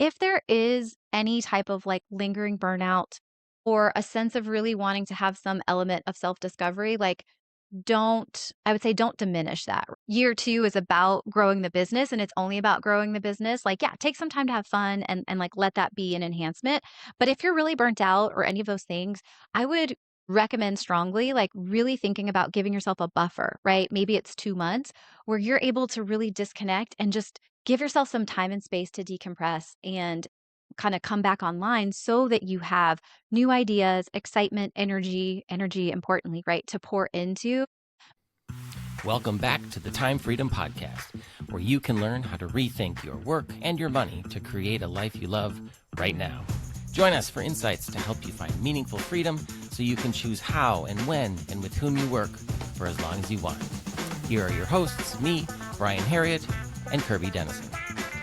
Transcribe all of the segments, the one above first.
if there is any type of like lingering burnout or a sense of really wanting to have some element of self-discovery, like I would say don't diminish that. Year 2 is about growing the business and it's only about growing the business. Like, yeah, take some time to have fun and like let that be an enhancement. But if you're really burnt out or any of those things, I would recommend strongly like really thinking about giving yourself a buffer, right? Maybe it's 2 months where you're able to really disconnect and just give yourself some time and space to decompress and kind of come back online so that you have new ideas, excitement, energy importantly, right, to pour into. Welcome back to the Time Freedom Podcast, where you can learn how to rethink your work and your money to create a life you love right now. Join us for insights to help you find meaningful freedom so you can choose how and when and with whom you work for as long as you want. Here are your hosts, me, Brian Harriott, and Kirby Dennison.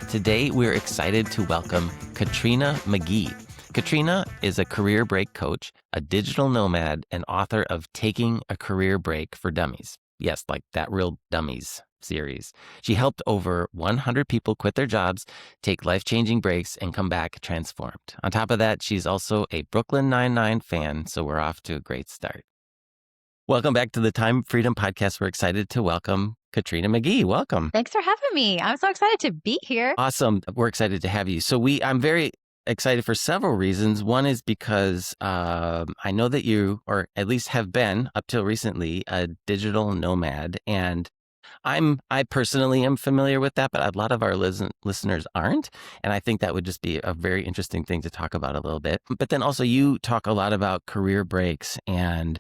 Today, we're excited to welcome Katrina McGhee. Katrina is a career break coach, a digital nomad, and author of Taking a Career Break for Dummies. Yes, like that real Dummies series. She helped over 100 people quit their jobs, take life-changing breaks, and come back transformed. On top of that, she's also a Brooklyn Nine-Nine fan, so we're off to a great start. Welcome back to the Time Freedom Podcast. We're excited to welcome Katrina McGhee. Welcome. Thanks for having me. I'm so excited to be here. Awesome. We're excited to have you. So I'm very excited for several reasons. One is because I know that you, or at least have been up till recently, a digital nomad, and I personally am familiar with that, but a lot of our listeners aren't, and I think that would just be a very interesting thing to talk about a little bit. But then also, you talk a lot about career breaks, and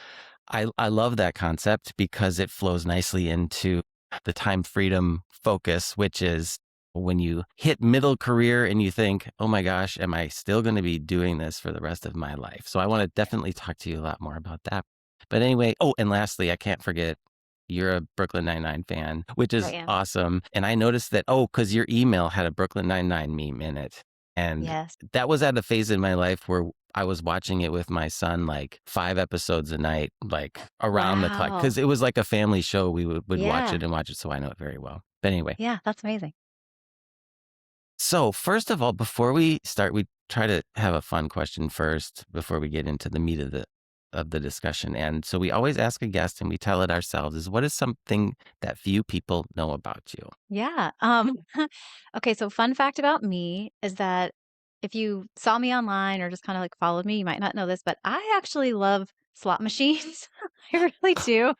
I love that concept because it flows nicely into the time freedom focus, which is when you hit middle career and you think, oh my gosh, am I still going to be doing this for the rest of my life? So I want to definitely talk to you a lot more about that. But anyway, and lastly, I can't forget, you're a Brooklyn Nine-Nine fan, which I is am. awesome. And I noticed that, because your email had a Brooklyn Nine-Nine meme in it. And Yes. that was at a phase in my life where I was watching it with my son, like 5 episodes a night, like around the clock, Wow. because it was like a family show. We would watch Yeah. it and watch it, so I know it very well. But anyway, Yeah, that's amazing. so first of all, before we start, we try to have a fun question first before we get into the meat of the discussion. And so we always ask a guest, and we tell it ourselves, is what is something that few people know about you? Yeah. Okay, so fun fact about me is that if you saw me online or just kind of like followed me, you might not know this, but I actually love slot machines. I really do.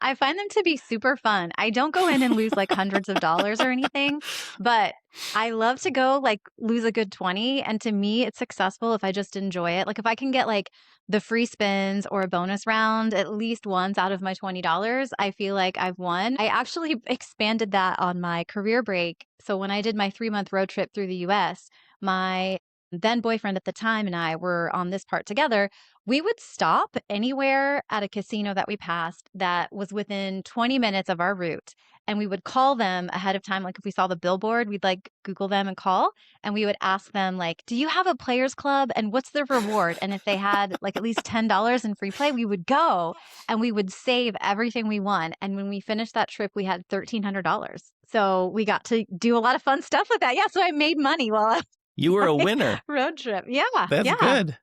I find them to be super fun. I don't go in and lose like hundreds of dollars or anything, but I love to go like lose a good 20. And to me, it's successful if I just enjoy it. Like if I can get like the free spins or a bonus round at least once out of my $20, I feel like I've won. I actually expanded that on my career break. So when I did my 3-month road trip through the US, my then boyfriend at the time and I were on this part together. We would stop anywhere at a casino that we passed that was within 20 minutes of our route. And we would call them ahead of time. Like if we saw the billboard, we'd like Google them and call. And we would ask them, like, do you have a players club? And what's the reward? And if they had like at least $10 in free play, we would go and we would save everything we won. And when we finished that trip, we had $1,300. So we got to do a lot of fun stuff with that. Yeah. So I made money while I You were a my winner. road trip. Yeah. That's Yeah. good.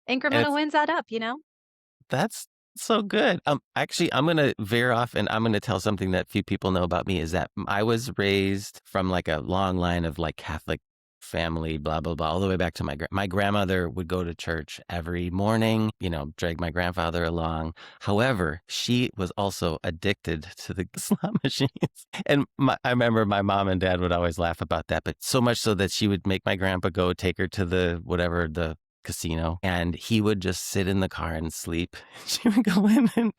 And Incremental wins add up. that's so good. Actually, I'm going to veer off and I'm going to tell something that few people know about me, is that I was raised from like a long line of like Catholic family, blah, blah, blah, all the way back to my grandmother would go to church every morning, drag my grandfather along. However, she was also addicted to the slot machines. And I remember my mom and dad would always laugh about that, but so much so that she would make my grandpa go take her to the casino, and he would just sit in the car and sleep. She would go in, and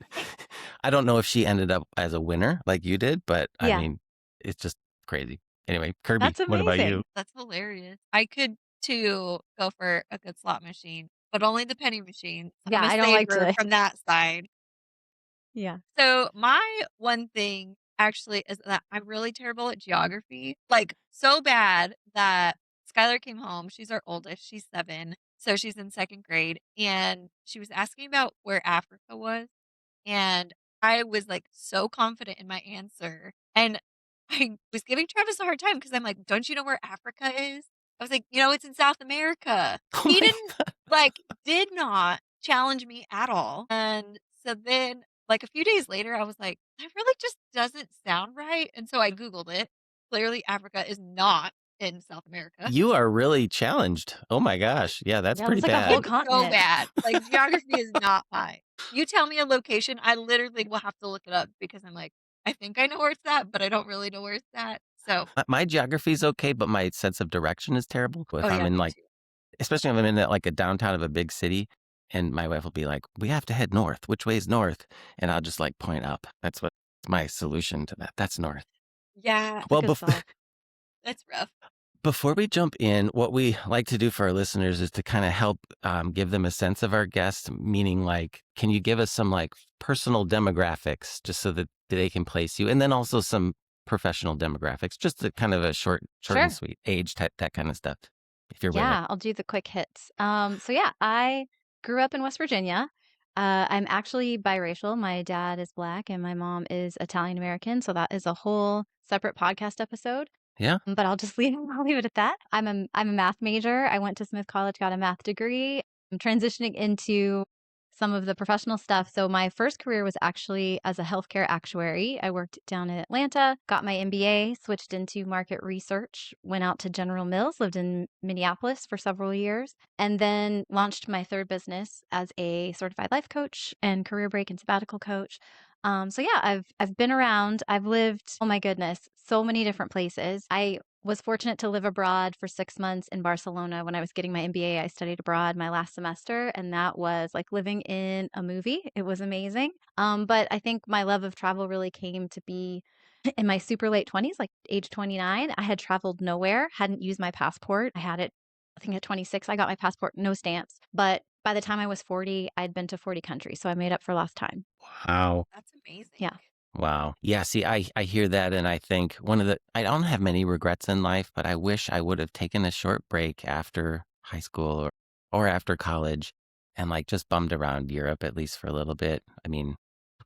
I don't know if she ended up as a winner like you did, but I Yeah. mean, it's just crazy. Anyway, Kirby, That's what about you? amazing. That's hilarious. I could too go for a good slot machine, but only the penny machine. Yeah, I'm a I don't like saver to. from that side. Yeah. So my one thing actually is that I'm really terrible at geography, like so bad that Skylar came home. She's our oldest. She's 7. So she's in 2nd grade and she was asking about where Africa was. And I was like so confident in my answer. And I was giving Travis a hard time because I'm like, don't you know where Africa is? I was like, it's in South America. Oh He my didn't like did not challenge me at all. And so then like a few days later, I was like, that really just doesn't sound right. And so I Googled it. Clearly, Africa is not in South America. You are really challenged. Oh my gosh. Yeah, that's Yeah, pretty that's like a whole bad. It's so continent. bad. Like geography is not mine. You tell me a location, I literally will have to look it up because I'm like, I think I know where it's at, but I don't really know where it's at. So, My geography is okay, but my sense of direction is terrible. oh If I'm yeah, in me like, too. especially if I'm in like a downtown of a big city, and my wife will be like, "We have to head north. Which way is north?" And I'll just like point up. That's what my solution to that. That's north. Yeah, It's a Well, good solve. that's rough. before we jump in, what we like to do for our listeners is to kind of help give them a sense of our guest, meaning like, can you give us some like personal demographics just so that they can place you? And then also some professional demographics, just a kind of a short and Sure. sweet age, that kind of stuff, if you're willing. Yeah, I'll do the quick hits. So yeah, I grew up in West Virginia. I'm actually biracial. My dad is Black and my mom is Italian American, so that is a whole separate podcast episode. Yeah. But I'll leave it at that. I'm a math major. I went to Smith College, got a math degree. I'm transitioning into some of the professional stuff. So my first career was actually as a healthcare actuary. I worked down in Atlanta, got my MBA, switched into market research, went out to General Mills, lived in Minneapolis for several years, and then launched my third business as a certified life coach and career break and sabbatical coach. So yeah, I've been around. I've lived, oh my goodness, so many different places. I was fortunate to live abroad for 6 months in Barcelona when I was getting my MBA. I studied abroad my last semester, and that was like living in a movie. It was amazing. But I think my love of travel really came to be in my super late 20s, like age 29. I had traveled nowhere, hadn't used my passport. I had it, I think at 26, I got my passport, no stamps. But by the time I was 40, I'd been to 40 countries. So I made up for lost time. Wow. That's amazing. Yeah. Wow. Yeah. See, I hear that, and I think I don't have many regrets in life, but I wish I would have taken a short break after high school or after college and like just bummed around Europe at least for a little bit. I mean,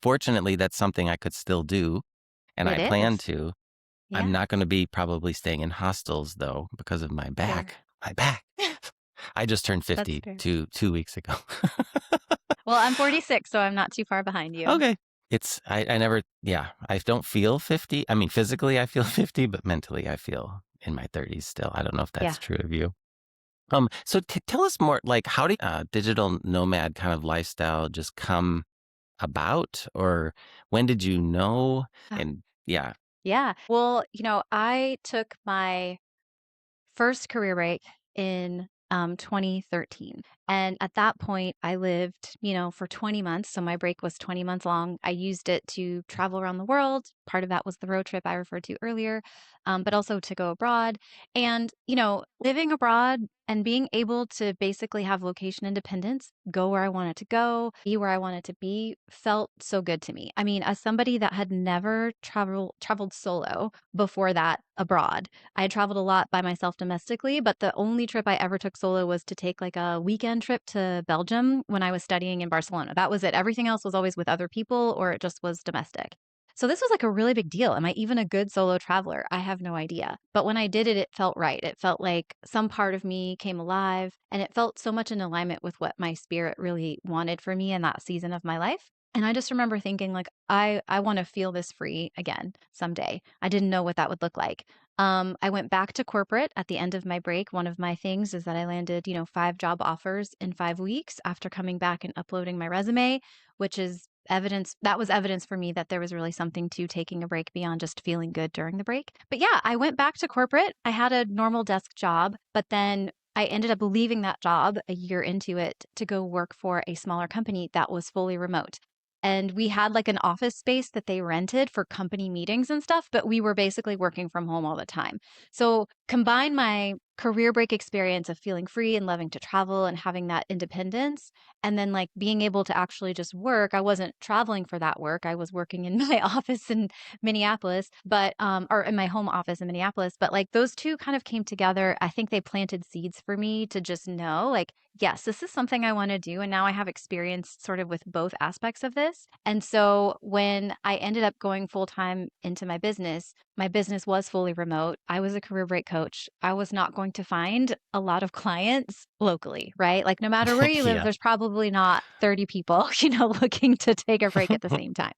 fortunately, that's something I could still do, and I It plan is. to. I'm Yeah. not going to be probably staying in hostels though because of my Fair. back. My back. I just turned That's 50 fair. 2 weeks ago. Well, I'm 46, so I'm not too far behind you. Okay. I never, yeah, I don't feel 50. I mean, physically I feel 50, but mentally I feel in my 30s still. I don't know if Yeah. that's true of you. So tell us more, like, how did digital nomad kind of lifestyle just come about, or when did you know? Ah, And yeah, yeah. Well, I took my first career break in 2013. And at that point, I lived, for 20 months. So my break was 20 months long. I used it to travel around the world. Part of that was the road trip I referred to earlier, but also to go abroad. And, living abroad and being able to basically have location independence, go where I wanted to go, be where I wanted to be, felt so good to me. I mean, as somebody that had never traveled solo before that abroad, I had traveled a lot by myself domestically, but the only trip I ever took solo was to take like a weekend trip to Belgium when I was studying in Barcelona. That was it. Everything else was always with other people or it just was domestic. So this was like a really big deal. Am I even a good solo traveler? I have no idea. But when I did it, it felt right. It felt like some part of me came alive and it felt so much in alignment with what my spirit really wanted for me in that season of my life. And I just remember thinking like I want to feel this free again someday. I didn't know what that would look like. I went back to corporate at the end of my break. One of my things is that I landed, 5 job offers in 5 weeks after coming back and uploading my resume, which is evidence that was evidence for me that there was really something to taking a break beyond just feeling good during the break. But yeah, I went back to corporate. I had a normal desk job, but then I ended up leaving that job a year into it to go work for a smaller company that was fully remote. And we had like an office space that they rented for company meetings and stuff, but we were basically working from home all the time. So combine my career break experience of feeling free and loving to travel and having that independence, and then like being able to actually just work. I wasn't traveling for that work. I was working in my office in Minneapolis, but or in my home office in Minneapolis, but like those two kind of came together. I think they planted seeds for me to just know like, yes, this is something I want to do. And now I have experience sort of with both aspects of this. And so when I ended up going full time into my business was fully remote. I was a career break coach. I was not going going to find a lot of clients locally, right? Like no matter where you live, Yeah. there's probably not 30 people, looking to take a break at the same time.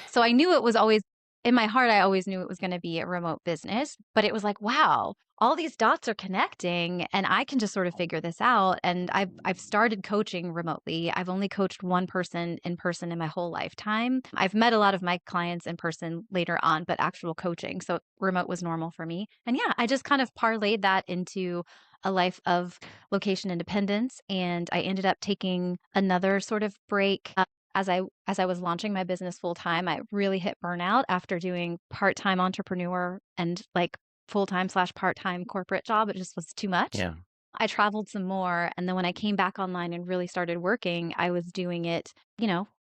So I knew it was always in my heart, I always knew it was going to be a remote business, but it was like, wow, all these dots are connecting and I can just sort of figure this out. And I've started coaching remotely. I've only coached one person in my whole lifetime. I've met a lot of my clients in person later on, but actual coaching. So remote was normal for me. And yeah, I just kind of parlayed that into a life of location independence. And I ended up taking another sort of break as I was launching my business full time. I really hit burnout after doing part-time entrepreneur and like full-time / part-time corporate job. It just was too much. Yeah. I traveled some more. And then when I came back online and really started working, I was doing it,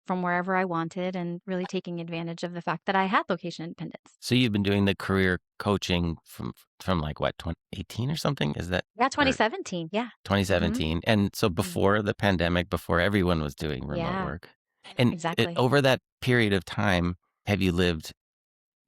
from wherever I wanted and really taking advantage of the fact that I had location independence. So you've been doing the career coaching from like what, 2018 or something? Is that Yeah, or 2017. Yeah. 2017? And so before the pandemic, before everyone was doing remote Yeah, work. And exactly. over that period of time, have you lived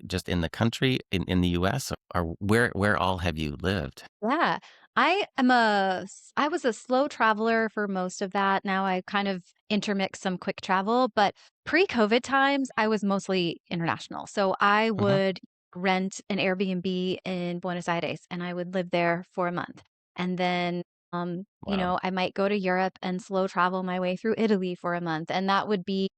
just in the country, in the US, or where all have you lived? Yeah. I was a slow traveler for most of that. Now I kind of intermix some quick travel, but pre-COVID times, I was mostly international. So I Hmm. would rent an Airbnb in Buenos Aires and I would live there for a month. And then, Wow. I might go to Europe and slow travel my way through Italy for a month. And that would be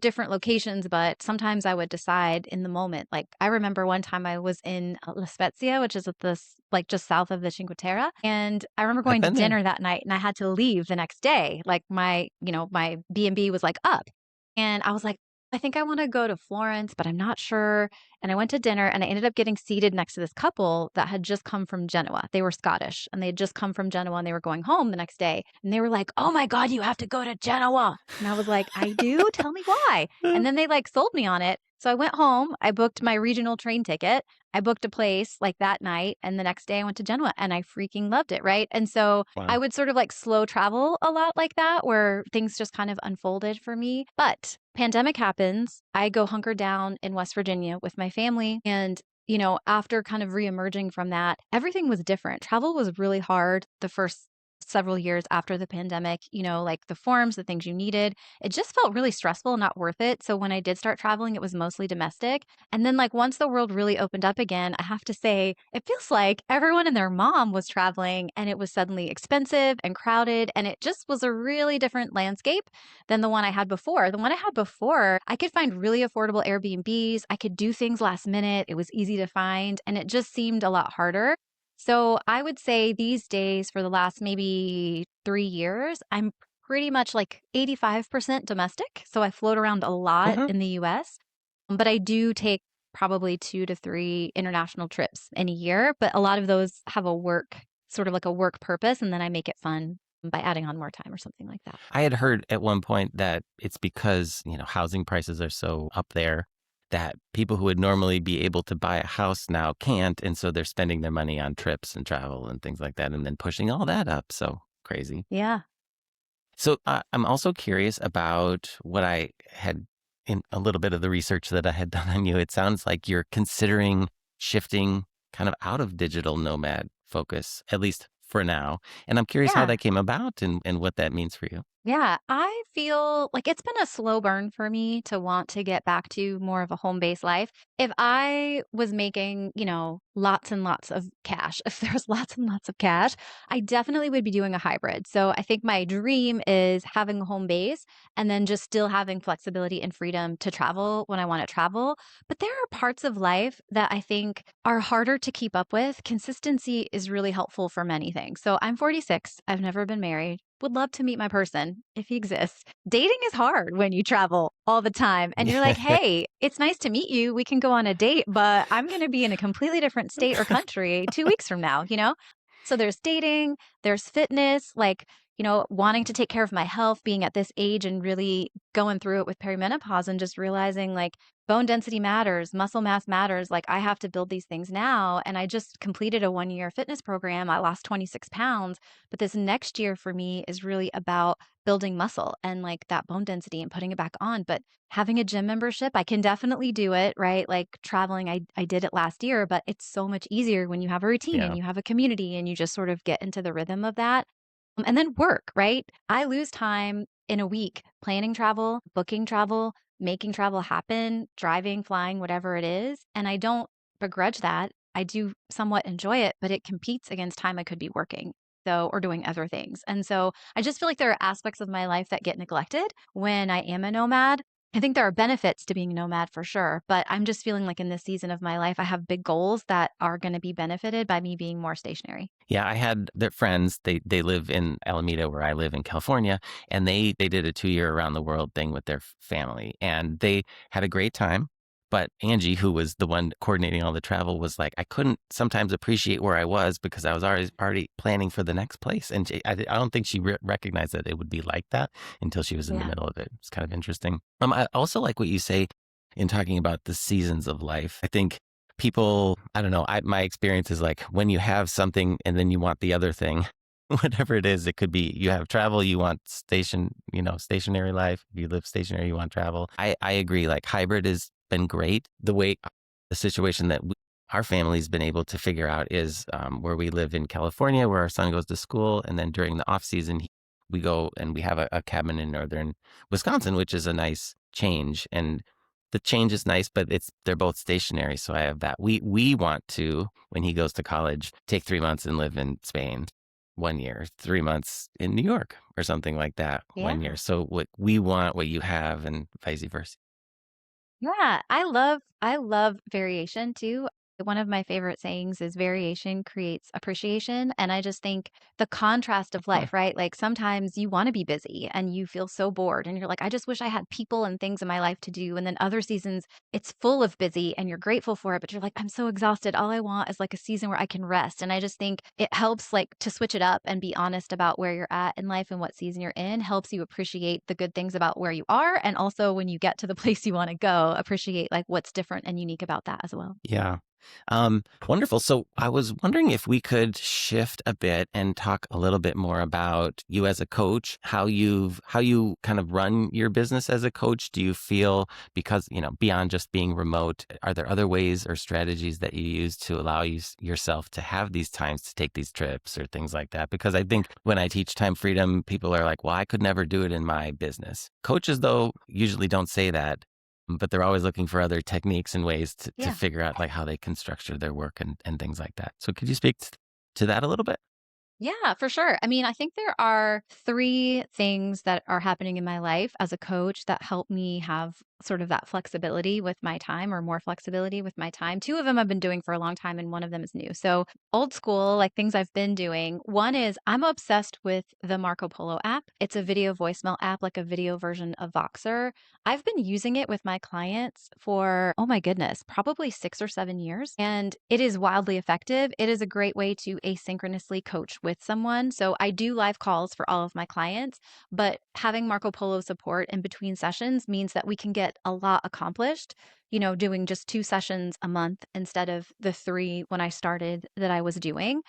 different locations, but sometimes I would decide in the moment. Like I remember one time I was in La Spezia, which is at this like just south of the Cinque Terre, and I remember I've going to been there. dinner that night, and I had to leave the next day. Like my B&B was like up, and I was like, I think I want to go to Florence, but I'm not sure. And I went to dinner, and I ended up getting seated next to this couple that had just come from Genoa. They were Scottish, and they had just come from Genoa, and they were going home the next day. And they were like, "Oh my God, you have to go to Genoa!" And I was like, I do? Tell me why. And then they like sold me on it. So I went home, I booked my regional train ticket, I booked a place like that night. And the next day I went to Genoa and I freaking loved it. Right. And so I Wow. would sort of like slow travel a lot like that, where things just kind of unfolded for me. But pandemic happens. I go hunker down in West Virginia with my family. And after kind of reemerging from that, everything was different. Travel was really hard the first several years after the pandemic, like the forms, the things you needed. It just felt really stressful and not worth it. So when I did start traveling, it was mostly domestic. And then like once the world really opened up again, I have to say, it feels like everyone and their mom was traveling and it was suddenly expensive and crowded. And it just was a really different landscape than the one I had before. The one I had before, I could find really affordable Airbnbs. I could do things last minute. It was easy to find and it just seemed a lot harder. So I would say these days for the last maybe 3 years, I'm pretty much like 85% domestic. So I float around a lot Uh-huh. in the US, but I do take probably 2 to 3 international trips in a year. But a lot of those have sort of like a work purpose. And then I make it fun by adding on more time or something like that. I had heard at one point that it's because, housing prices are so up there that people who would normally be able to buy a house now can't. And so they're spending their money on trips and travel and things like that and then pushing all that up. So crazy. Yeah. So I'm also curious about what I had in a little bit of the research that I had done on you. It sounds like you're considering shifting kind of out of digital nomad focus, at least for now. And I'm curious how Yeah. that came about and what that means for you. Yeah, I feel like it's been a slow burn for me to want to get back to more of a home-based life. If I was making, lots and lots of cash, if there was lots and lots of cash, I definitely would be doing a hybrid. So I think my dream is having a home base and then just still having flexibility and freedom to travel when I want to travel. But there are parts of life that I think are harder to keep up with. Consistency is really helpful for many things. So I'm 46. I've never been married. Would love to meet my person if he exists. Dating is hard when you travel all the time and you're like, hey, it's nice to meet you. We can go on a date, but I'm going to be in a completely different state or country 2 weeks from now, So there's dating. there's fitness, like, wanting to take care of my health, being at this age and really going through it with perimenopause and just realizing like bone density matters, muscle mass matters. Like I have to build these things now. And I just completed a 1 year fitness program. I lost 26 pounds. But this next year for me is really about building muscle and like that bone density and putting it back on. But having a gym membership, I can definitely do it, right? Like traveling, I did it last year, but it's so much easier when you have a routine Yeah. and you have a community and you just sort of get into the rhythm of that. And then work, right? I lose time in a week planning travel, booking travel, making travel happen, driving, flying, whatever it is. And I don't begrudge that. I do somewhat enjoy it, but it competes against time I could be working. So, or doing other things. And so I just feel like there are aspects of my life that get neglected when I am a nomad. I think there are benefits to being a nomad for sure, but I'm just feeling like in this season of my life, I have big goals that are going to be benefited by me being more stationary. Yeah, I had their friends. They live in Alameda, where I live in California, and they did a 2 year around the world thing with their family, and they had a great time. But Angie, who was the one coordinating all the travel, was like, I couldn't sometimes appreciate where I was because I was already planning for the next place, and I don't think she recognized that it would be like that until she was in the Yeah. middle of it. It's kind of interesting. I also like what you say in talking about the seasons of life. I think people, I don't know, my experience is like when you have something and then you want the other thing, whatever it is, it could be you have travel, you want stationary life. If you live stationary, you want travel. I agree. Like hybrid has been great. The situation that our family's been able to figure out is where we live in California, where our son goes to school. And then during the off season, we go and we have a cabin in northern Wisconsin, which is a nice change. And the change is nice, but they're both stationary. So I have that. We want to, when he goes to college, take 3 months and live in Spain 1 year, 3 months in New York or something like that 1 year. Yeah. So what we want, what you have, and vice versa. Yeah, I love variation too. One of my favorite sayings is variation creates appreciation. And I just think the contrast of Huh. life, right? Like sometimes you want to be busy and you feel so bored and you're like, I just wish I had people and things in my life to do. And then other seasons, it's full of busy and you're grateful for it, but you're like, I'm so exhausted. All I want is like a season where I can rest. And I just think it helps like to switch it up and be honest about where you're at in life and what season you're in helps you appreciate the good things about where you are. And also when you get to the place you want to go, appreciate like what's different and unique about that as well. Yeah. Wonderful. So I was wondering if we could shift a bit and talk a little bit more about you as a coach, how you kind of run your business as a coach. Do you feel, because, beyond just being remote, are there other ways or strategies that you use to allow yourself to have these times to take these trips or things like that? Because I think when I teach time freedom, people are like, well, I could never do it in my business. Coaches, though, usually don't say that, but they're always looking for other techniques and ways to Yeah. figure out like how they can structure their work and things like that. So could you speak to that a little bit? Yeah, for sure. I mean, I think there are three things that are happening in my life as a coach that help me have sort of that flexibility with my time or more flexibility with my time. Two of them I've been doing for a long time, and one of them is new. So, old school, like things I've been doing. One is I'm obsessed with the Marco Polo app. It's a video voicemail app, like a video version of Voxer. I've been using it with my clients for, oh my goodness, probably 6 or 7 years. And it is wildly effective. It is a great way to asynchronously coach with someone. So I do live calls for all of my clients, but having Marco Polo support in between sessions means that we can get a lot accomplished, doing just 2 sessions a month instead of the three when I started that I was doing.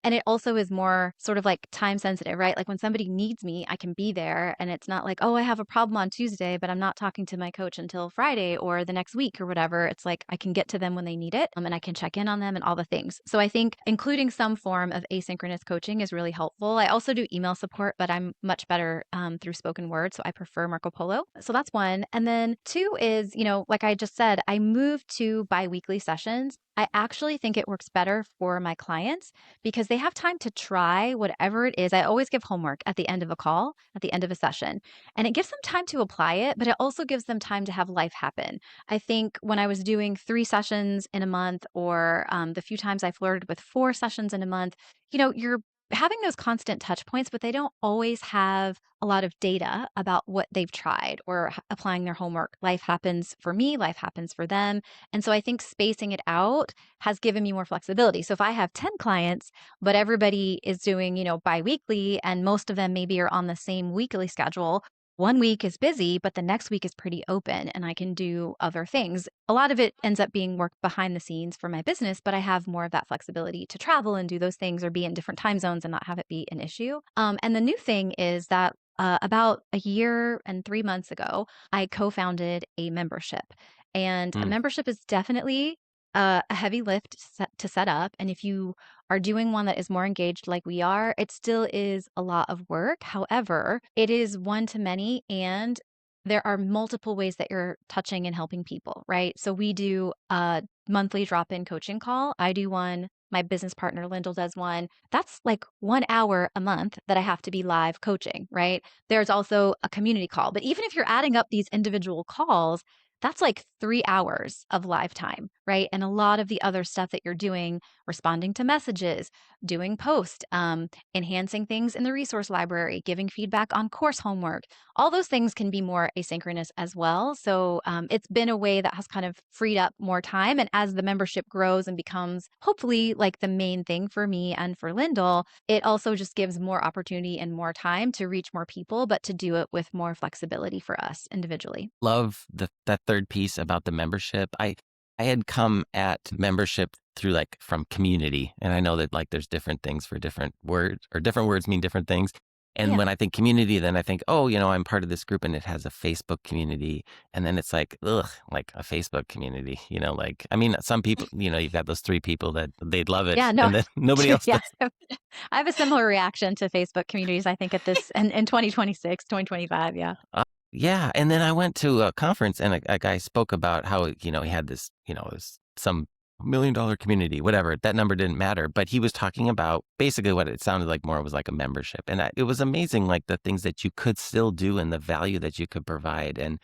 And it also is more sort of like time sensitive, right? Like when somebody needs me, I can be there. And it's not like, oh, I have a problem on Tuesday, but I'm not talking to my coach until Friday or the next week or whatever. It's like I can get to them when they need it, and I can check in on them and all the things. So I think including some form of asynchronous coaching is really helpful. I also do email support, but I'm much better through spoken word. So I prefer Marco Polo. So that's one. And then two is, like I just said, I moved to biweekly sessions. I actually think it works better for my clients because they have time to try whatever it is. I always give homework at the end of a call, at the end of a session, and it gives them time to apply it, but it also gives them time to have life happen. I think when I was doing 3 sessions in a month or the few times I flirted with 4 sessions in a month, you're having those constant touch points, but they don't always have a lot of data about what they've tried or applying their homework. Life happens for me, life happens for them. And so I think spacing it out has given me more flexibility. So if I have 10 clients, but everybody is doing, biweekly and most of them maybe are on the same weekly schedule, one week is busy, but the next week is pretty open and I can do other things. A lot of it ends up being work behind the scenes for my business, but I have more of that flexibility to travel and do those things or be in different time zones and not have it be an issue. And the new thing is that about a year and 3 months ago, I co founded a membership. And a Mm. membership is definitely a heavy lift to set up. And if you are doing one that is more engaged like we are, it still is a lot of work. However, it is one to many and there are multiple ways that you're touching and helping people, right? So we do a monthly drop-in coaching call. I do one. My business partner, Lyndall, does one. That's like 1 hour a month that I have to be live coaching, right? There's also a community call. But even if you're adding up these individual calls, that's like 3 hours of live time, right? And a lot of the other stuff that you're doing, responding to messages, doing posts, enhancing things in the resource library, giving feedback on course homework, all those things can be more asynchronous as well. So it's been a way that has kind of freed up more time. And as the membership grows and becomes hopefully like the main thing for me and for Lyndall, it also just gives more opportunity and more time to reach more people, but to do it with more flexibility for us individually. Love that third piece about the membership. I had come at membership through like from community, and I know that like there's different things for different words, or different words mean different things. And Yeah. when I think community, then I think, oh, I'm part of this group and it has a Facebook community. And then it's like, ugh, like a Facebook community, like, I mean, some people, you've got those three people that they'd love it Yeah, no. and then nobody else Yeah. does. I have a similar reaction to Facebook communities, I think, at this in 2026, 2025. Yeah. Yeah, and then I went to a conference and a guy spoke about how, he had this, it was some $1 million community, whatever. That number didn't matter, but he was talking about basically what it sounded like more was like a membership. And it was amazing, like the things that you could still do and the value that you could provide. And,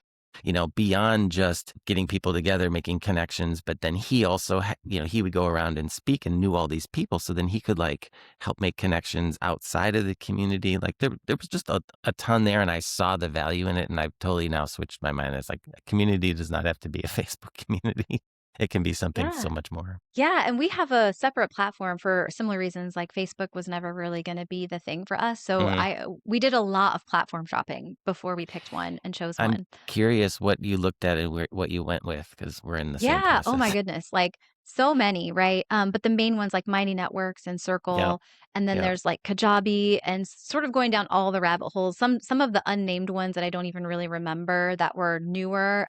beyond just getting people together, making connections, but then he also, he would go around and speak and knew all these people. So then he could like help make connections outside of the community. Like there was just a ton there and I saw the value in it. And I've totally now switched my mind. It's like a community does not have to be a Facebook community. It can be something Yeah. so much more. Yeah, and we have a separate platform for similar reasons. Like Facebook was never really going to be the thing for us. So Mhm. we did a lot of platform shopping before we picked one and chose I'm one. curious what you looked at and what you went with because we're in the same Yeah. Oh my process. goodness. Like so many, right? But the main ones like Mighty Networks and Yep. Circle, and then Yep. there's like Kajabi and sort of going down all the rabbit holes. Some of the unnamed ones that I don't even really remember that were newer.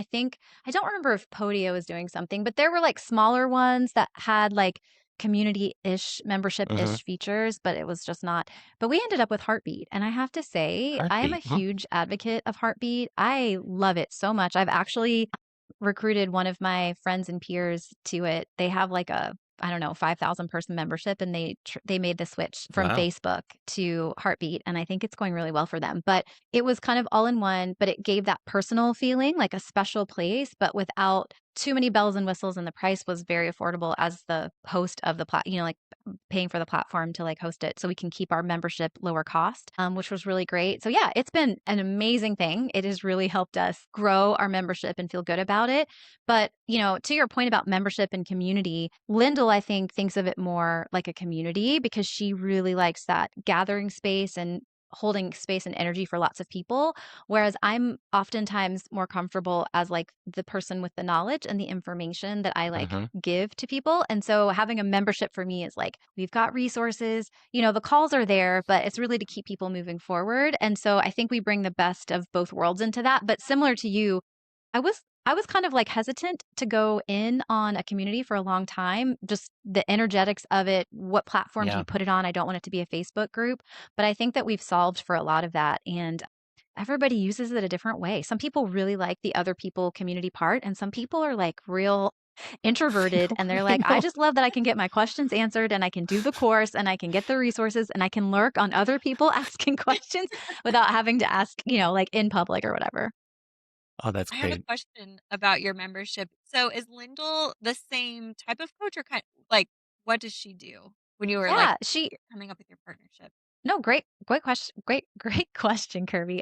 I don't remember if Podio was doing something, but there were like smaller ones that had like community-ish, Hmm. membership-ish features, but it was just not. But we ended up with Heartbeat, and I have to say, I am a Heartbeat. Hmm. huge advocate of Heartbeat. I love it so much. I've actually recruited one of my friends and peers to it. They have like a, I don't know, 5,000 person membership and they made the switch from Wow. Facebook to Heartbeat and I think it's going really well for them. But it was kind of all in one, but it gave that personal feeling, like a special place, but without too many bells and whistles and the price was very affordable as the host of the like paying for the platform to like host it so we can keep our membership lower cost, which was really great. So yeah, it's been an amazing thing. It has really helped us grow our membership and feel good about it. But, to your point about membership and community, Lyndall, I think, thinks of it more like a community because she really likes that gathering space and holding space and energy for lots of people. Whereas I'm oftentimes more comfortable as like the person with the knowledge and the information that I like Hmm. give to people. And so having a membership for me is like, we've got resources, the calls are there, but it's really to keep people moving forward. And so I think we bring the best of both worlds into that. But similar to you, I was kind of like hesitant to go in on a community for a long time, just the energetics of it. What platform do Yeah. you put it on? I don't want it to be a Facebook group, but I think that we've solved for a lot of that and everybody uses it a different way. Some people really like the other people community part and some people are like real I introverted know. and they're I like, I know. just love that I can get my questions answered and I can do the course and I can get the resources and I can lurk on other people asking questions without having to ask, like in public or whatever. Oh, that's I have a great. question about your membership. So is Lyndall the same type of coach or kind like what does she do? when you were like Yeah, she coming up with your partnership? No, great question. Great question, Kirby.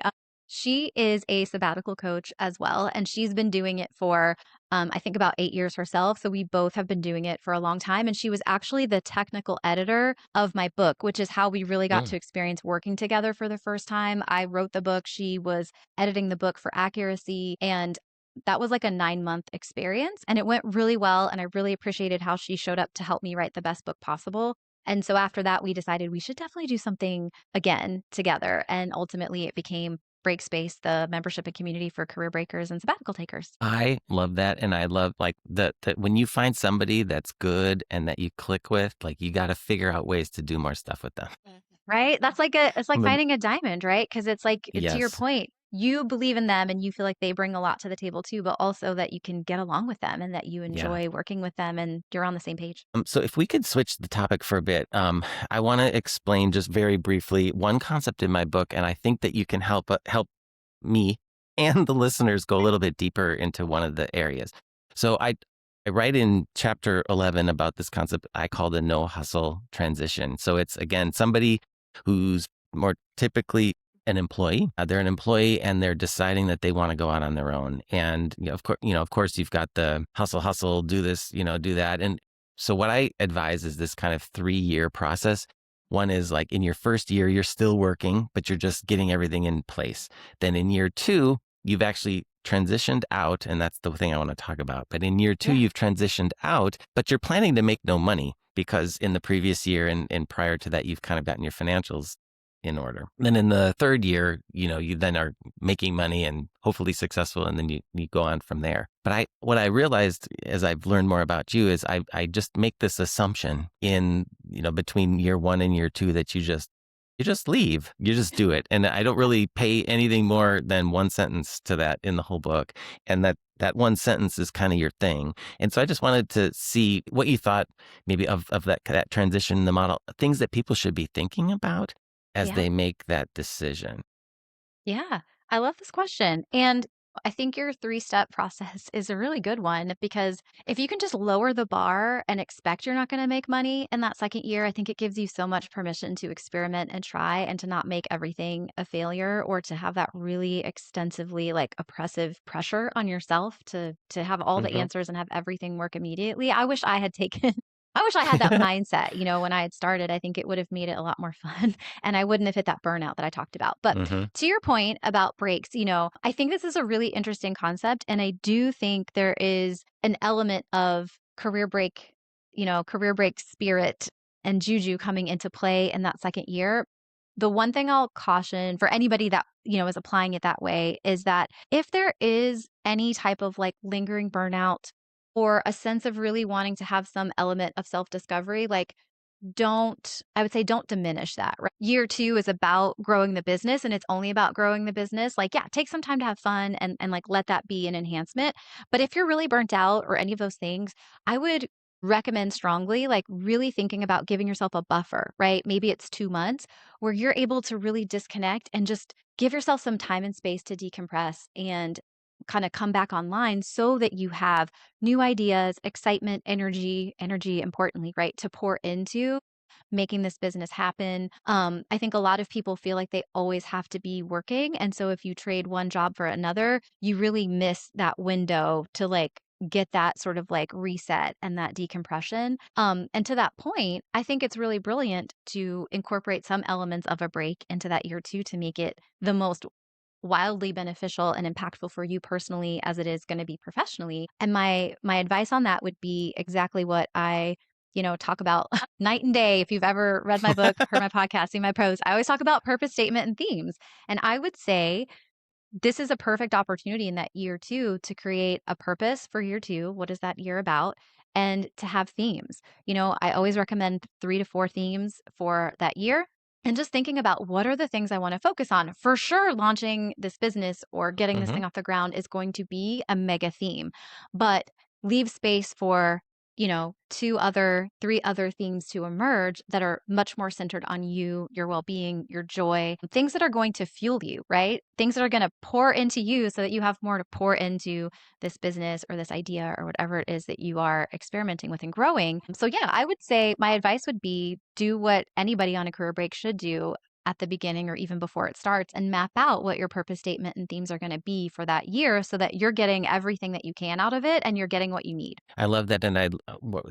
She is a sabbatical coach as well, and she's been doing it for, I think about 8 years herself. So we both have been doing it for a long time. And she was actually the technical editor of my book, which is how we really got Mm. to experience working together for the first time. I wrote the book. She was editing the book for accuracy, and that was like a 9-month experience, and it went really well. And I really appreciated how she showed up to help me write the best book possible. And so after that, we decided we should definitely do something again together. And ultimately, it became Break Space, the membership and community for career breakers and sabbatical takers. I love that. And I love like that when you find somebody that's good and that you click with, like you got to figure out ways to do more stuff with them. Mhm. Right? It's like Lem- finding a diamond, right? Because it's like, to your Yes. point, you believe in them and you feel like they bring a lot to the table too, but also that you can get along with them and that you Yeah. enjoy working with them and you're on the same page. So if we could switch the topic for a bit, I want to explain just very briefly one concept in my book, and I think that you can help me and the listeners go a little bit deeper into one of the areas. So I write in chapter 11 about this concept I call the no hustle transition. So it's again somebody who's more typically an employee. They're an employee and they're deciding that they want to go out on their own. And of course, you've got the hustle, do this, do that. And so what I advise is this kind of 3-year process. One is like in your first year, you're still working, but you're just getting everything in place. Then in year 2, you've actually transitioned out, and that's the thing I want to talk about. But in year 2, Yeah. you've transitioned out, but you're planning to make no money because in the previous year and prior to that, you've kind of gotten your financials in order. Then in the third year, you then are making money and hopefully successful, and then you go on from there. But what I realized as I've learned more about you is I just make this assumption in, between year 1 and year 2 that you just leave, you just do it. And I don't really pay anything more than one sentence to that in the whole book. And that one sentence is kind of your thing. And so I just wanted to see what you thought maybe of that transition in the model, things that people should be thinking about as Yeah. they make that decision. Yeah, I love this question. And I think your 3-step process is a really good one because if you can just lower the bar and expect you're not going to make money in that second year, I think it gives you so much permission to experiment and try and to not make everything a failure or to have that really extensively like oppressive pressure on yourself to have all the Mm-hmm. answers and have everything work immediately. I wish I had taken I wish I had that mindset, when I had started. I think it would have made it a lot more fun and I wouldn't have hit that burnout that I talked about. But Mm-hmm. to your point about breaks, I think this is a really interesting concept. And I do think there is an element of career break spirit and juju coming into play in that second year. The one thing I'll caution for anybody that, is applying it that way is that if there is any type of like lingering burnout or a sense of really wanting to have some element of self discovery, like I would say don't diminish that, right? Year 2 is about growing the business and it's only about growing the business. Like, yeah, take some time to have fun and like let that be an enhancement. But if you're really burnt out or any of those things, I would recommend strongly like really thinking about giving yourself a buffer, right? Maybe it's 2 months where you're able to really disconnect and just give yourself some time and space to decompress and kind of come back online so that you have new ideas, excitement, energy importantly, right, to pour into making this business happen. I think a lot of people feel like they always have to be working. And so if you trade one job for another, you really miss that window to like get that sort of like reset and that decompression. And to that point, I think it's really brilliant to incorporate some elements of a break into that year 2 to make it the most wildly beneficial and impactful for you personally as it is going to be professionally. And my advice on that would be exactly what I, talk about night and day. If you've ever read my book, heard my podcast, seen my posts, I always talk about purpose statement and themes. And I would say this is a perfect opportunity in that year 2 to create a purpose for year 2. What is that year about? And to have themes. I always recommend 3 to 4 themes for that year. And just thinking about what are the things I want to focus on. For sure, launching this business or getting this Mm-hmm. thing off the ground is going to be a mega theme, but leave space for three other themes to emerge that are much more centered on you, your well-being, your joy, things that are going to fuel you, right? Things that are going to pour into you so that you have more to pour into this business or this idea or whatever it is that you are experimenting with and growing. So yeah, I would say my advice would be do what anybody on a career break should do at the beginning or even before it starts, and map out what your purpose statement and themes are going to be for that year so that you're getting everything that you can out of it and you're getting what you need. I love that. And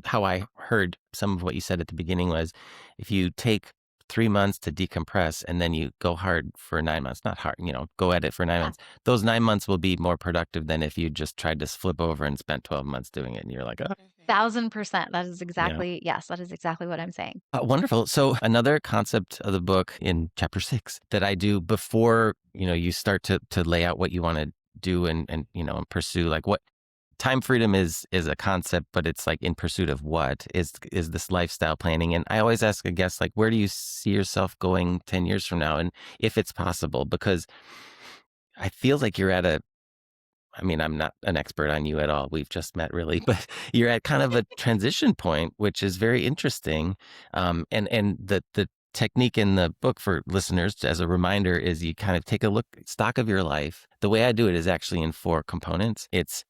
how I heard some of what you said at the beginning was if you take 3 months to decompress and then you go hard for 9 months, not hard, go at it for 9 months, those 9 months will be more productive than if you just tried to flip over and spent 12 months doing it. And you're like, oh. 1,000%. That is exactly, yes, that is exactly what I'm saying. Wonderful. So another concept of the book in chapter 6 that I do before, you start to lay out what you want to do and pursue, like what time freedom is a concept, but it's like in pursuit of what is this lifestyle planning. And I always ask a guest, like, where do you see yourself going 10 years from now? And if it's possible, because I feel like you're at I'm not an expert on you at all. We've just met really, but you're at kind of a transition point, which is very interesting. And the technique in the book for listeners as a reminder is you kind of take a stock of your life. The way I do it is actually in 4 components. It's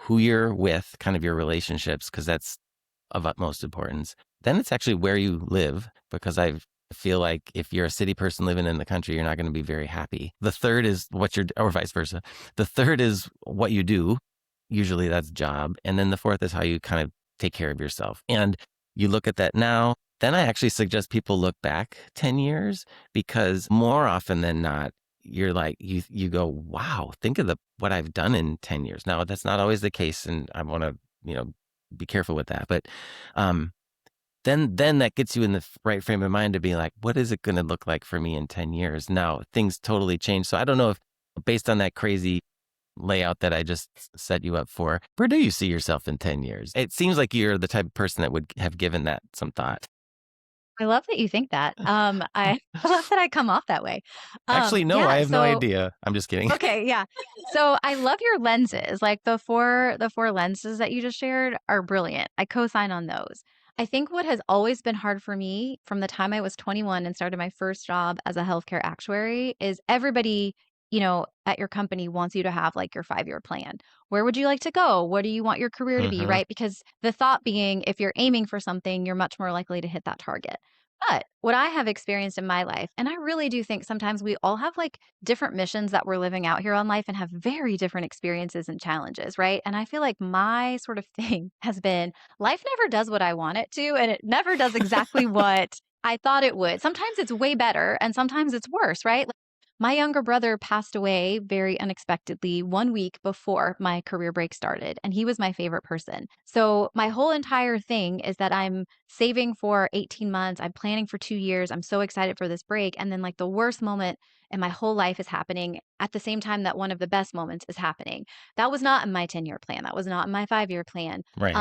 who you're with, kind of your relationships, because that's of utmost importance. Then it's actually where you live, because I feel like if you're a city person living in the country, you're not going to be very happy. The third is or vice versa. The third is what you do. Usually that's job. And then the fourth is how you kind of take care of yourself. And you look at that now. Then I actually suggest people look back 10 years, because more often than not, you're like, you go, wow, think of what I've done in 10 years. Now, that's not always the case, and I want to, be careful with that. But then that gets you in the right frame of mind to be like, what is it going to look like for me in 10 years? Now, things totally change. So I don't know if, based on that crazy layout that I just set you up for, where do you see yourself in 10 years? It seems like you're the type of person that would have given that some thought. I love that you think that. I love that I come off that way. Actually, no, I have no idea. I'm just kidding. Okay, yeah. So I love your lenses. Like the four lenses that you just shared are brilliant. I co-sign on those. I think what has always been hard for me from the time I was 21 and started my first job as a healthcare actuary is everybody, at your company wants you to have like your 5-year plan. Where would you like to go? What do you want your career to be, right? Because the thought being, if you're aiming for something, you're much more likely to hit that target. But what I have experienced in my life, and I really do think sometimes we all have like different missions that we're living out here on life and have very different experiences and challenges, right? And I feel like my sort of thing has been life never does what I want it to, and it never does exactly what I thought it would. Sometimes it's way better and sometimes it's worse, right? Like, my younger brother passed away very unexpectedly 1 week before my career break started, and he was my favorite person. So my whole entire thing is that I'm saving for 18 months. I'm planning for 2 years. I'm so excited for this break. And then like the worst moment in my whole life is happening at the same time that one of the best moments is happening. That was not in my 10-year plan. That was not in my 5-year plan. Right.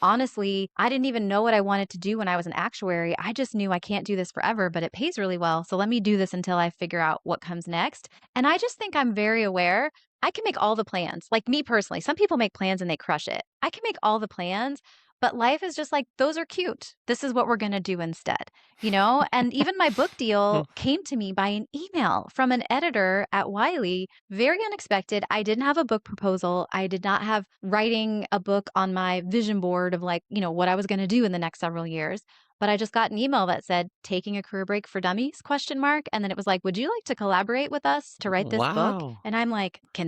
Honestly, I didn't even know what I wanted to do when I was an actuary. I just knew I can't do this forever, but it pays really well. So let me do this until I figure out what comes next. And I just think I'm very aware. I can make all the plans. Like me personally, some people make plans and they crush it. I can make all the plans, but life is just like, those are cute. This is what we're going to do instead, And even my book deal came to me by an email from an editor at Wiley, very unexpected. I didn't have a book proposal. I did not have writing a book on my vision board of like, what I was going to do in the next several years. But I just got an email that said, taking a career break for dummies, ? And then it was like, would you like to collaborate with us to write this book? And I'm like, do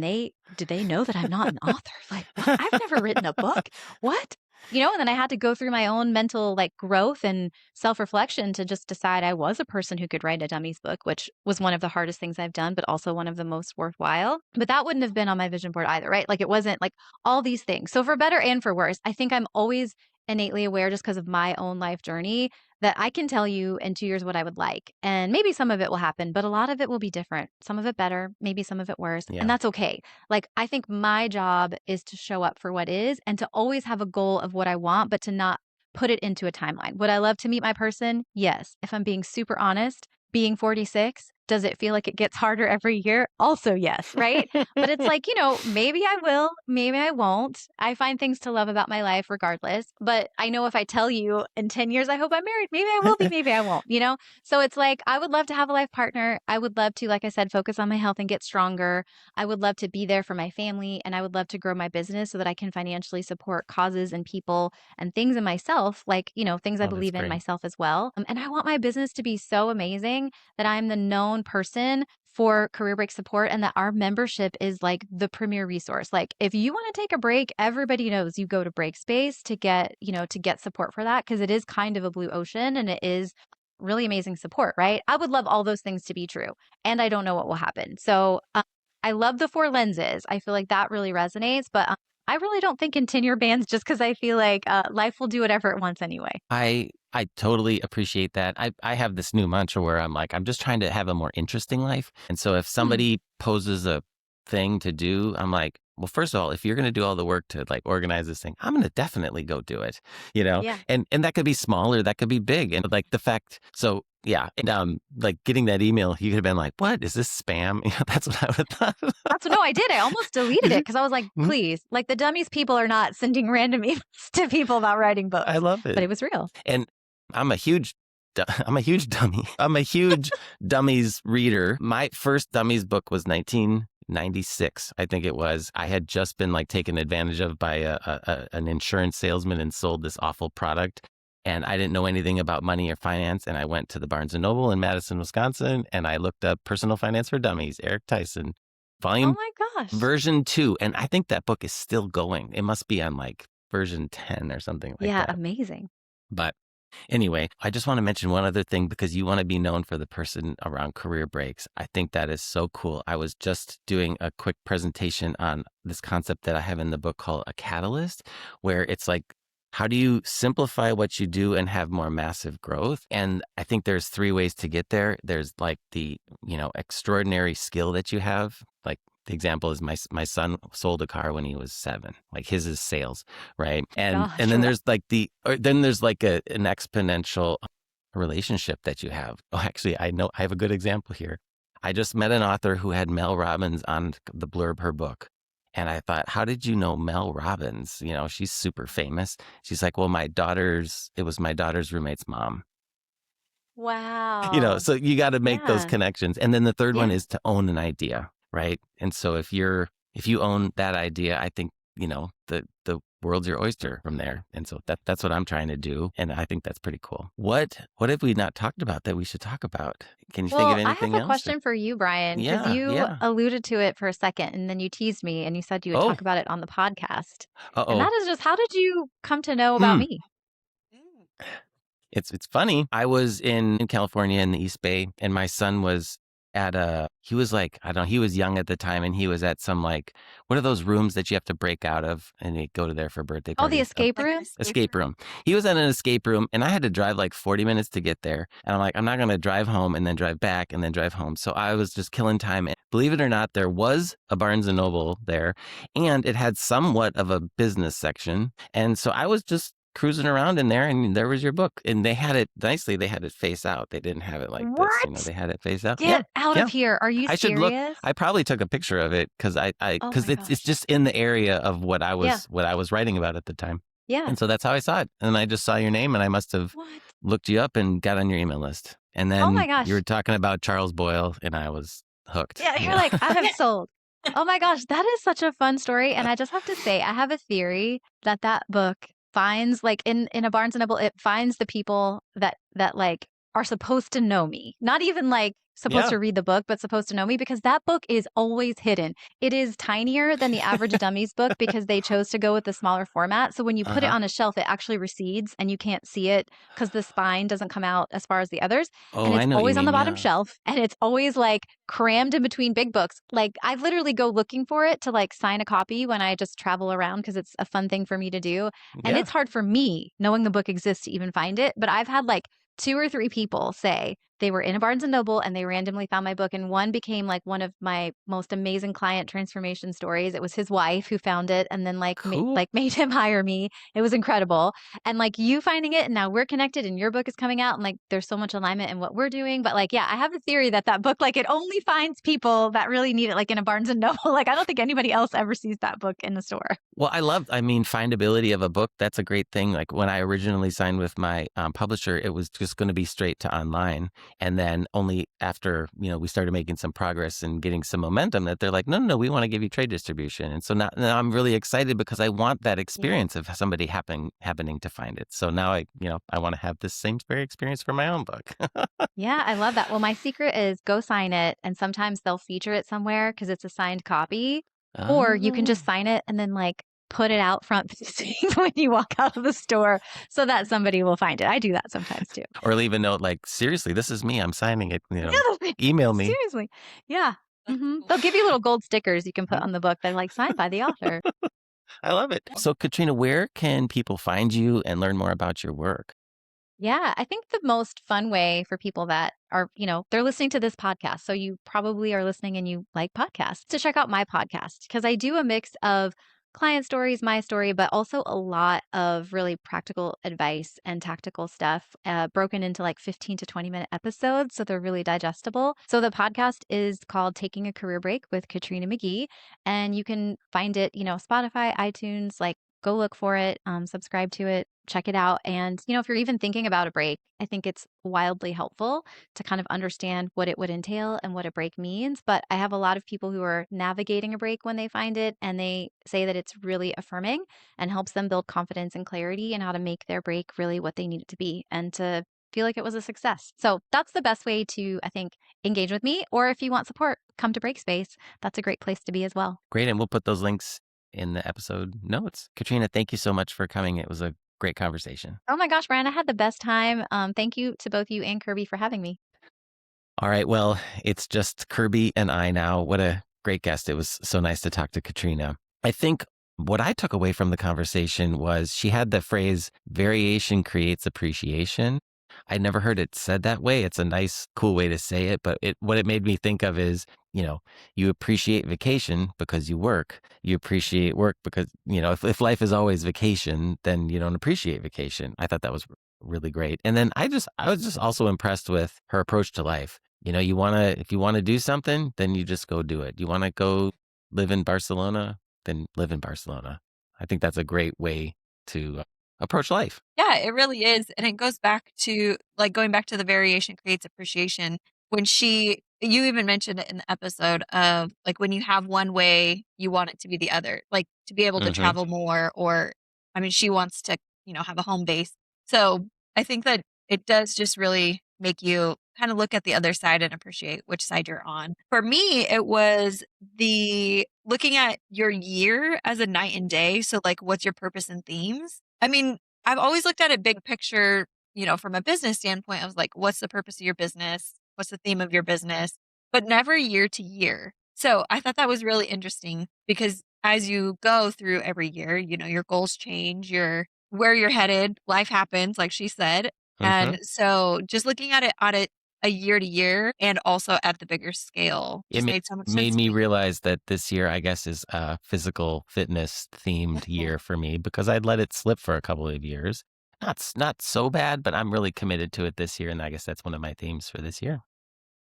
they know that I'm not an author? Like, what? I've never written a book. What? And then I had to go through my own mental like growth and self-reflection to just decide I was a person who could write a dummies book, which was one of the hardest things I've done, but also one of the most worthwhile. But that wouldn't have been on my vision board either, right? Like it wasn't like all these things. So for better and for worse, I think I'm always innately aware just because of my own life journey that I can tell you in 2 years what I would like. And maybe some of it will happen, but a lot of it will be different. Some of it better, maybe some of it worse. Yeah. And that's okay. Like, I think my job is to show up for what is and to always have a goal of what I want, but to not put it into a timeline. Would I love to meet my person? Yes. If I'm being super honest, being 46, Does it feel like it gets harder every year? Also, yes, right? But it's like, maybe I will, maybe I won't. I find things to love about my life regardless. But I know if I tell you in 10 years, I hope I'm married, maybe I will be, maybe I won't. So it's like, I would love to have a life partner. I would love to, like I said, focus on my health and get stronger. I would love to be there for my family, and I would love to grow my business so that I can financially support causes and people and things in myself, like, things I Oh, that's believe in great. myself as well. And I want my business to be so amazing that I'm the known person for career break support, and that our membership is like the premier resource. Like, if you want to take a break, everybody knows you go to Breakspace to get support for that, because it is kind of a blue ocean and it is really amazing support, right? I would love all those things to be true, and I don't know what will happen. So I love the 4 lenses. I feel like that really resonates, but I really don't think in tenure bands, just because I feel like life will do whatever it wants anyway. I totally appreciate that. I have this new mantra where I'm like, I'm just trying to have a more interesting life. And so if somebody poses a thing to do, I'm like, well, first of all, if you're going to do all the work to like organize this thing, I'm going to definitely go do it, Yeah. and that could be small or that could be big. And like the fact, so yeah. And like getting that email, you could have been like, what is this spam? That's what I would have thought. No, I did. I almost deleted it because I was like, Mhm. please, like the Dummies people are not sending random emails to people about writing books. I love But it. it was real. And I'm a huge dummy. I'm a huge Dummies reader. My first Dummies book was 1996, I think it was. I had just been like taken advantage of by an insurance salesman and sold this awful product. And I didn't know anything about money or finance. And I went to the Barnes & Noble in Madison, Wisconsin, and I looked up Personal Finance for Dummies, Eric Tyson, Oh volume my gosh. version 2. And I think that book is still going. It must be on like version 10 or something like Yeah, that. amazing. But anyway, I just want to mention one other thing, because you want to be known for the person around career breaks. I think that is so cool. I was just doing a quick presentation on this concept that I have in the book called a catalyst, where it's like, how do you simplify what you do and have more massive growth? And I think there's 3 ways to get there. There's like the, extraordinary skill that you have. Like the example is my son sold a car when he was 7. Like his is sales, right? And Gosh, then there's like an exponential relationship that you have. Oh, actually, I have a good example here. I just met an author who had Mel Robbins on the blurb her book. And I thought, how did you know Mel Robbins? She's super famous. She's like, well, it was my daughter's roommate's mom. wow. So you got to make those Yeah. connections. And then the third one Yeah. is to own an idea, right? And so if you own that idea, I think, the world's your oyster from there. And so that's what I'm trying to do. And I think that's pretty cool. What have we not talked about that we should talk about? Can you think of Well, I anything have a else? question for you, Brian, because you Yeah. alluded to it for a second and then you teased me and you said you would Oh, talk about it on the podcast. And uh-oh. that is just, how did you come to know about Hmm. me? Mm. It's funny. I was in California in the East Bay, and my son was he was like, I don't know, he was young at the time, and he was at some like, what are those rooms that you have to break out of and they go to there for birthday Oh, the parties? escape Like an room? Escape room. He was at an escape room, and I had to drive like 40 minutes to get there. And I'm like, I'm not going to drive home and then drive back and then drive home. So I was just killing time. And believe it or not, there was a Barnes & Noble there, and it had somewhat of a business section. And so I was just cruising around in there, and there was your book. And they had it nicely. They had it face out. They didn't have it like this. What? They had it face out. Get out yeah. of here. Are you I should look. serious? I probably took a picture of it because Oh because my it's gosh. just in the area of what I was Yeah. what I was writing about at the time. Yeah. And so that's how I saw it. And I just saw your name, and I must have What? looked you up and got on your email list. And Oh my then gosh. you were talking about Charles Boyle, and I was hooked. Yeah, you're like, I have sold. Oh my gosh, that is such a fun story. And I just have to say, I have a theory that book finds, like in a Barnes and Noble, it finds the people that like are supposed to know me. Not even like supposed Yeah. to read the book, but supposed to know me, because that book is always hidden. It is tinier than the average Dummies book because they chose to go with the smaller format. So when you put it Uh-huh. on a shelf, it actually recedes and you can't see it because the spine doesn't come out as far as the others. Oh, And I it's know what you always on the mean, bottom yeah. shelf, and it's always like crammed in between big books. Like I literally go looking for it to like sign a copy when I just travel around, because it's a fun thing for me to do. And Yeah. it's hard for me, knowing the book exists, to even find it. But I've had like 2 or 3 people say they were in a Barnes and Noble and they randomly found my book, and one became like one of my most amazing client transformation stories. It was his wife who found it and then Cool. made him hire me. It was incredible. And like you finding it, and now we're connected and your book is coming out, and like there's so much alignment in what we're doing. But like, yeah, I have a theory that that book, like, it only finds people that really need it, like in a Barnes and Noble. Like, I don't think anybody else ever sees that book in the store. Well, findability of a book, that's a great thing. Like when I originally signed with my publisher, it was just going to be straight to online. And then only after, we started making some progress and getting some momentum that they're like, no, no, no, we want to give you trade distribution. And so now I'm really excited because I want that experience of somebody happening to find it. So now I want to have this same very experience for my own book. Yeah, I love that. Well, my secret is go sign it, and sometimes they'll feature it somewhere because it's a signed copy, or you can Oh. just sign it and then like put it out front facing when you walk out of the store so that somebody will find it. I do that sometimes too. Or leave a note like, seriously, this is me. I'm signing it. Yeah, Email me. seriously. Yeah. That's cool. They'll give you little gold stickers you can put on the book that are like signed by the author. I love it. So, Katrina, where can people find you and learn more about your work? Yeah, I think the most fun way for people that are, they're listening to this podcast. So you probably are listening and you like podcasts, to check out my podcast, because I do a mix of client stories, my story, but also a lot of really practical advice and tactical stuff broken into like 15 to 20-minute episodes. So they're really digestible. So the podcast is called Taking a Career Break with Katrina McGhee. And you can find it, Spotify, iTunes, like go look for it, subscribe to it, check it out. And, if you're even thinking about a break, I think it's wildly helpful to kind of understand what it would entail and what a break means. But I have a lot of people who are navigating a break when they find it, and they say that it's really affirming and helps them build confidence and clarity in how to make their break really what they need it to be and to feel like it was a success. So that's the best way to, I think, engage with me. Or if you want support, come to Breakspace. That's a great place to be as well. Great. And we'll put those links in the episode notes. Katrina, thank you so much for coming. It was a great conversation. Oh my gosh, Brian, I had the best time. Thank you to both you and Kirby for having me. All right. Well, it's just Kirby and I now. What a great guest. It was so nice to talk to Katrina. I think what I took away from the conversation was she had the phrase, variation creates appreciation. I never heard it said that way. It's a nice, cool way to say it. But what it made me think of is, you appreciate vacation because you work. You appreciate work because, if life is always vacation, then you don't appreciate vacation. I thought that was really great. And then I was just also impressed with her approach to life. If you want to do something, then you just go do it. You want to go live in Barcelona, then live in Barcelona. I think that's a great way to approach life. Yeah, it really is. And it goes back to going back to the variation creates appreciation. You even mentioned it in the episode of like when you have one way, you want it to be the other, like to be able to travel more, or she wants to, have a home base. So I think that it does just really make you kind of look at the other side and appreciate which side you're on. For me, it was the looking at your year as a night and day. So like, what's your purpose and themes? I've always looked at it big picture, from a business standpoint. I was like, what's the purpose of your business? What's the theme of your business? But never year to year. So I thought that was really interesting because as you go through every year, your goals change, where you're headed, life happens, like she said. And so just looking at it on a year to year and also at the bigger scale just made so much sense. Made me realize that this year, I guess, is a physical fitness themed year for me because I'd let it slip for a couple of years. Not so bad, but I'm really committed to it this year. And I guess that's one of my themes for this year.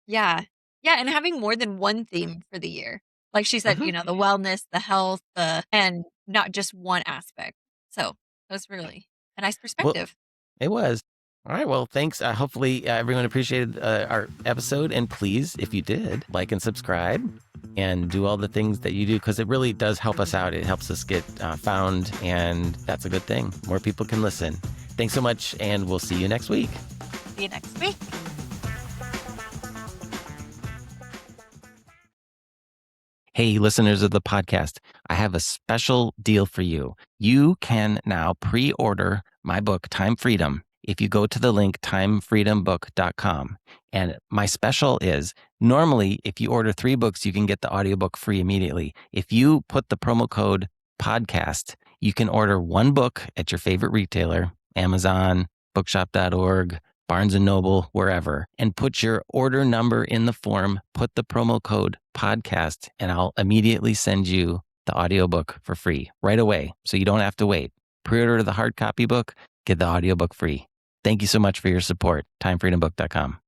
Yeah. Yeah. And having more than one theme for the year. Like she said, the wellness, the health, and not just one aspect. So it was really a nice perspective. Well, it was. All right. Well, thanks. Hopefully everyone appreciated our episode. And please, if you did, like and subscribe and do all the things that you do because it really does help us out. It helps us get found. And that's a good thing. More people can listen. Thanks so much. And we'll see you next week. See you next week. Hey, listeners of the podcast, I have a special deal for you. You can now pre-order my book, Time Freedom, if you go to the link timefreedombook.com. And my special is, normally, if you order 3 books, you can get the audiobook free immediately. If you put the promo code podcast, you can order 1 book at your favorite retailer, Amazon, bookshop.org, Barnes & Noble, wherever, and put your order number in the form, put the promo code podcast, and I'll immediately send you the audiobook for free right away, so you don't have to wait. Pre-order the hard copy book, get the audiobook free. Thank you so much for your support. TimeFreedomBook.com.